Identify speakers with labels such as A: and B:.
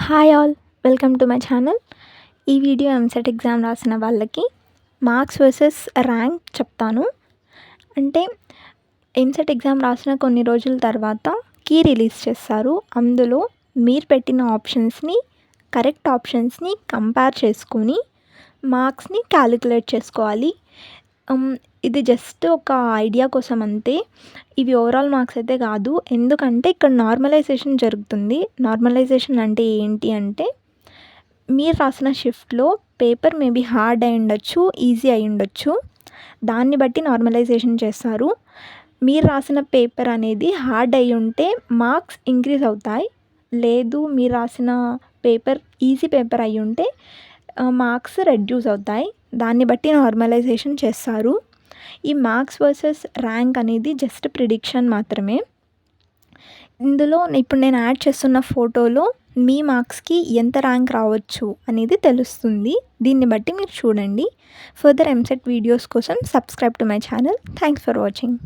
A: Hi all, welcome to my channel. ఈ video EAMCET exam రాసిన వాళ్ళకి మార్క్స్ వర్సెస్ ర్యాంక్ చెప్తాను. అంటే ఎంసెట్ ఎగ్జామ్ రాసిన కొన్ని రోజుల తర్వాత కీ రిలీజ్ చేస్తారు. అందులో మీరు పెట్టిన ఆప్షన్స్ని, కరెక్ట్ ఆప్షన్స్ని కంపేర్ చేసుకొని మార్క్స్ని క్యాలిక్యులేట్ చేసుకోవాలి. ఇది జస్ట్ ఒక ఐడియా కోసం అంతే. ఇవి ఓవరాల్ మార్క్స్ అయితే కాదు. ఎందుకంటే ఇక్కడ నార్మలైజేషన్ జరుగుతుంది. నార్మలైజేషన్ అంటే ఏంటి అంటే, మీరు రాసిన షిఫ్ట్లో పేపర్ మేబీ హార్డ్ అయి ఉండొచ్చు, ఈజీ అయి ఉండొచ్చు. దాన్ని బట్టి నార్మలైజేషన్ చేస్తారు. మీరు రాసిన పేపర్ అనేది హార్డ్ అయి ఉంటే మార్క్స్ ఇంక్రీజ్ అవుతాయి. లేదు, మీరు రాసిన పేపర్ ఈజీ పేపర్ అయి ఉంటే మార్క్స్ రెడ్యూస్ అవుతాయి. దాన్ని బట్టి నార్మలైజేషన్ చేస్తారు. ఈ మార్క్స్ వర్సెస్ ర్యాంక్ అనేది జస్ట్ ప్రిడిక్షన్ మాత్రమే. ఇందులో ఇప్పుడు నేను యాడ్ చేస్తున్న ఫోటోలో మీ మార్క్స్కి ఎంత ర్యాంక్ రావచ్చు అనేది తెలుస్తుంది. దీన్ని బట్టి మీరు చూడండి. ఫర్దర్ ఎంసెట్ వీడియోస్ కోసం subscribe to my channel. Thanks for watching.